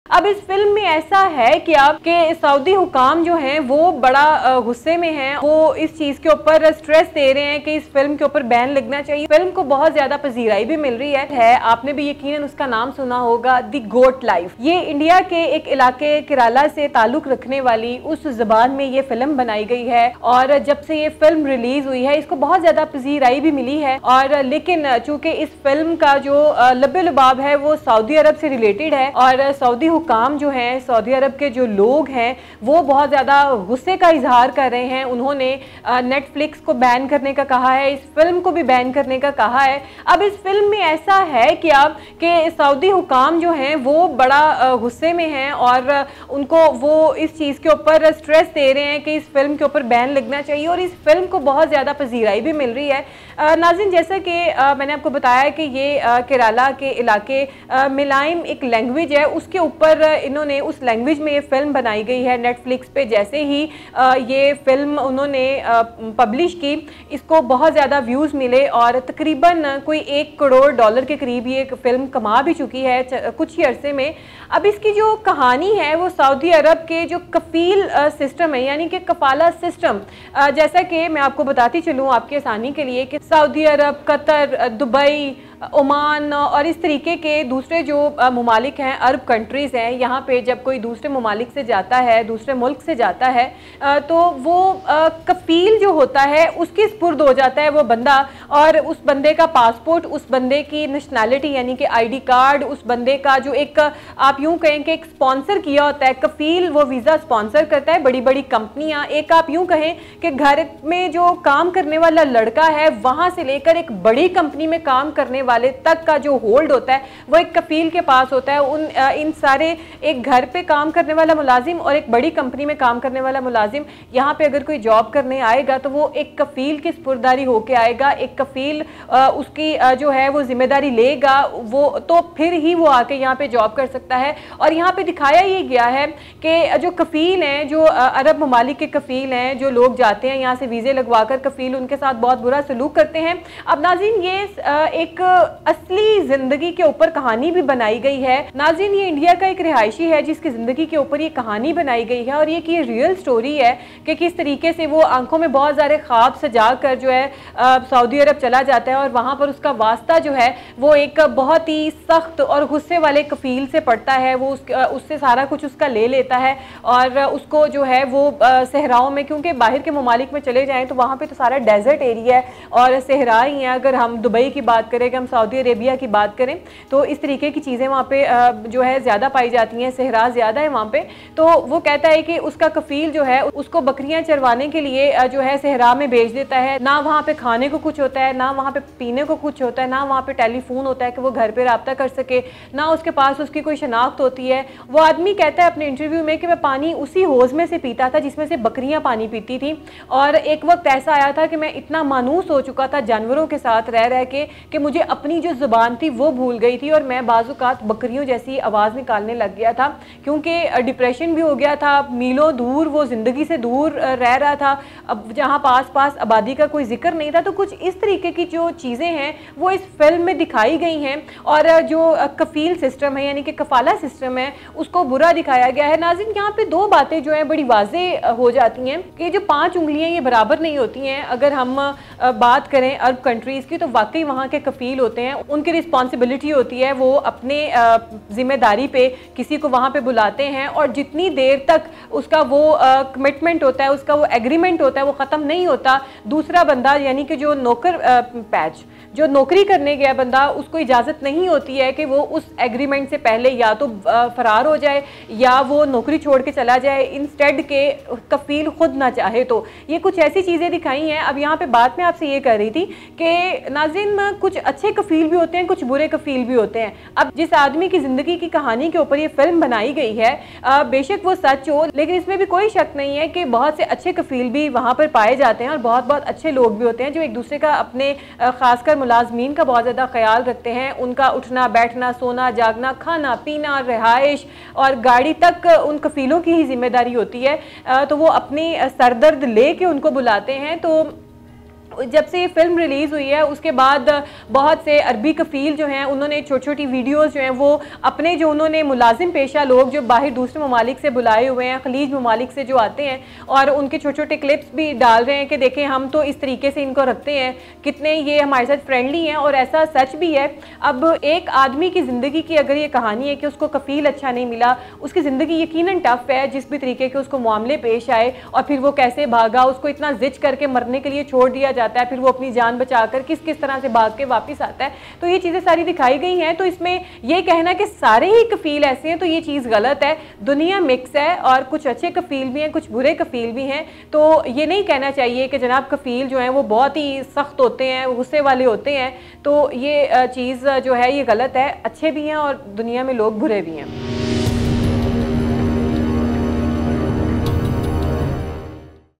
अब इस फिल्म में ऐसा है कि आपके सऊदी हुकाम जो हैं वो बड़ा गुस्से में हैं। वो इस चीज के ऊपर स्ट्रेस दे रहे हैं कि इस फिल्म के ऊपर बैन लगना चाहिए। फिल्म को बहुत ज्यादा पजीराई भी मिल रही है। आपने भी यकीनन उसका नाम सुना होगा, द गोट लाइफ। ये इंडिया के एक इलाके केरला से ताल्लुक रखने वाली उस जबान में ये फिल्म बनाई गई है और जब से ये फिल्म रिलीज हुई है इसको बहुत ज्यादा पजीराई भी मिली है। और लेकिन चूंकि इस फिल्म का जो लब्बे लुबाब है वो सऊदी अरब से रिलेटेड है और सऊदी हुकाम जो हैं, सऊदी अरब के जो लोग हैं वो बहुत ज़्यादा गुस्से का इजहार कर रहे हैं। उन्होंने नेटफ्लिक्स को बैन करने का कहा है, इस फिल्म को भी बैन करने का कहा है। अब इस फिल्म में ऐसा है कि सऊदी हुकाम जो हैं वो बड़ा गुस्से में हैं और उनको वो इस चीज़ के ऊपर स्ट्रेस दे रहे हैं कि इस फिल्म के ऊपर बैन लगना चाहिए और इस फिल्म को बहुत ज़्यादा पजीराई भी मिल रही है। नाज़रीन, जैसा कि मैंने आपको बताया कि ये केरला के इलाके मिलाइम एक लैंग्वेज है, उसके ऊपर इन्होंने उस लैंग्वेज में ये फिल्म बनाई गई है। नेटफ्लिक्स पे जैसे ही ये फिल्म उन्होंने पब्लिश की, इसको बहुत ज़्यादा व्यूज़ मिले और तकरीबन कोई $1 करोड़ के करीब ये फिल्म कमा भी चुकी है कुछ ही अरसे में। अब इसकी जो कहानी है वो सऊदी अरब के जो कफील सिस्टम है, यानी कि कफाला सिस्टम, जैसा कि मैं आपको बताती चलूँ आपकी आसानी के लिए कि सऊदी अरब, कतर, दुबई, ओमान और इस तरीके के दूसरे जो ममालिक हैं, अरब कंट्रीज़ हैं, यहाँ पे जब कोई दूसरे ममालिक से जाता है, दूसरे मुल्क से जाता है तो वो कफ़ील जो होता है उसके स्पुर्द हो जाता है वो बंदा, और उस बंदे का पासपोर्ट, उस बंदे की नेशनैलिटी यानी कि आईडी कार्ड, उस बंदे का जो एक आप यूँ कहें कि एक स्पॉन्सर किया होता है कफ़ील, वो वीज़ा स्पॉन्सर करता है बड़ी बड़ी कंपनियाँ। एक आप यूँ कहें कि घर में जो काम करने वाला लड़का है वहाँ से लेकर एक बड़ी कंपनी में काम करने वाले तक का जो होल्ड होता है वो एक कफील के पास होता है। इन सारे, एक घर पे काम करने वाला मुलाजिम और एक बड़ी कंपनी में काम करने वाला मुलाजिम यहाँ पे अगर कोई जॉब करने आएगा तो वो एक कफील की स्पुर्दारी होके आएगा। एक कफील उसकी जो है वो जिम्मेदारी लेगा, वो तो फिर ही वो आके यहाँ पे जॉब कर सकता है। और यहाँ पे दिखाया ये गया है कि जो कफील हैं, जो अरब ममालिक के कफील हैं, जो लोग जाते हैं यहाँ से वीज़े लगवा कर, कफील उनके साथ बहुत बुरा सलूक करते हैं। अब नाज़रीन, ये एक असली जिंदगी के ऊपर कहानी भी बनाई गई है। नाज़रीन, ये इंडिया का एक रिहायशी है जिसकी जिंदगी के ऊपर ये कहानी बनाई गई है और ये की रियल स्टोरी है कि किस तरीके से वो आंखों में बहुत सारे ख्वाब सजा कर जो है सऊदी अरब चला जाता है और वहाँ पर उसका वास्ता जो है वो एक बहुत ही सख्त और गुस्से वाले कफील से पड़ता है। वो उससे सारा कुछ उसका ले लेता है और उसको जो है वो सहराओं में, क्योंकि बाहर के ममालिक में चले जाएँ तो वहाँ पर तो सारा डेजर्ट एरिया है और सहरा ही है। अगर हम दुबई की बात करें, हम सऊदी अरेबिया की बात करें तो इस तरीके की चीज़ें वहाँ पे जो है ज़्यादा पाई जाती हैं, सहरा ज़्यादा है वहाँ पे। तो वो कहता है कि उसका कफील जो है उसको बकरियाँ चरवाने के लिए जो है सहरा में भेज देता है। ना वहाँ पे खाने को कुछ होता है, ना वहाँ पे पीने को कुछ होता है, ना वहाँ पे टेलीफोन होता है कि वो घर पे रब्ता कर सके, ना उसके पास उसकी कोई शनाख्त होती है। वो आदमी कहता है अपने इंटरव्यू में कि मैं पानी उसी होज़ में से पीता था जिसमें से बकरियाँ पानी पीती थी और एक वक्त ऐसा आया था कि मैं इतना मानूस हो चुका था जानवरों के साथ रह रह के कि मुझे अपनी जो ज़ुबान थी वो भूल गई थी और मैं बाज़ुकात बकरियों जैसी आवाज़ निकालने लग गया था, क्योंकि डिप्रेशन भी हो गया था। मीलों दूर वो ज़िंदगी से दूर रह रहा था, अब जहाँ पास पास आबादी का कोई जिक्र नहीं था। तो कुछ इस तरीके की जो चीज़ें हैं वो इस फिल्म में दिखाई गई हैं और जो कफील सिस्टम है यानी कि कफाला सिस्टम है उसको बुरा दिखाया गया है। नाज़रीन, यहाँ पे दो बातें जो हैं बड़ी वाज़ेह हो जाती हैं कि जो 5 उंगलियाँ ये बराबर नहीं होती हैं। अगर हम बात करें अरब कंट्रीज़ की तो वाकई वहाँ के कफील होते हैं, उनकी रिस्पॉन्सिबिलिटी होती है, वो अपने जिम्मेदारी पे किसी को वहाँ पे बुलाते हैं और जितनी देर तक उसका वो कमिटमेंट होता है, उसका वो एग्रीमेंट होता है, वो ख़त्म नहीं होता, दूसरा बंदा यानी कि जो नौकर पैच जो नौकरी करने गया बंदा, उसको इजाज़त नहीं होती है कि वो उस एग्रीमेंट से पहले या तो फ़रार हो जाए या वो नौकरी छोड़ के चला जाए, इंस्टेड के कफील खुद ना चाहे। तो ये कुछ ऐसी चीज़ें दिखाई हैं। अब यहाँ पे बात मैं आपसे ये कर रही थी कि नाज़रीन, कुछ अच्छे कफील भी होते हैं, कुछ बुरे कफील भी होते हैं। अब जिस आदमी की ज़िंदगी की कहानी के ऊपर ये फिल्म बनाई गई है, बेशक वो सच हो, लेकिन इसमें भी कोई शक नहीं है कि बहुत से अच्छे कफील भी वहाँ पर पाए जाते हैं और बहुत बहुत अच्छे लोग भी होते हैं जो एक दूसरे का, अपने ख़ासकर मुलाजमीन का बहुत ज़्यादा ख्याल रखते हैं। उनका उठना बैठना, सोना जागना, खाना पीना, रिहाइश और गाड़ी तक उन कफीलों की ही जिम्मेदारी होती है। तो वो अपनी सरदर्द ले के उनको बुलाते हैं। तो जब से ये फिल्म रिलीज़ हुई है उसके बाद बहुत से अरबी कफ़ील जो हैं उन्होंने छोटी छोटी वीडियोज़ जो हैं वो अपने जो उन्होंने मुलाजिम पेशा लोग जो बाहर दूसरे ममालिक से बुलाए हुए हैं, खलीज ममालिक से जो आते हैं, और उनके छोटे छोटे क्लिप्स भी डाल रहे हैं कि देखें हम तो इस तरीके से इनको रखते हैं, कितने ये हमारे साथ फ्रेंडली हैं। और ऐसा सच भी है। अब एक आदमी की ज़िंदगी की अगर ये कहानी है कि उसको कफ़ील अच्छा नहीं मिला, उसकी ज़िंदगी यकीनन टफ़ है, जिस भी तरीके के उसको मामले पेश आए और फिर वो कैसे भागा, उसको इतना जिच करके मरने के लिए छोड़ दिया जाता है, फिर वो अपनी जान बचाकर किस किस तरह से भाग के वापस आता है। तो ये चीज़ें सारी दिखाई गई हैं। तो इसमें ये कहना कि सारे ही कफ़ील ऐसे हैं तो ये चीज़ गलत है। दुनिया मिक्स है और कुछ अच्छे कफ़ील भी हैं, कुछ बुरे कफ़ील भी हैं। तो ये नहीं कहना चाहिए कि जनाब कफ़ील जो हैं वो बहुत ही सख्त होते हैं, गुस्से वाले होते हैं। तो ये चीज़ जो है ये गलत है। अच्छे भी हैं और दुनिया में लोग बुरे भी हैं।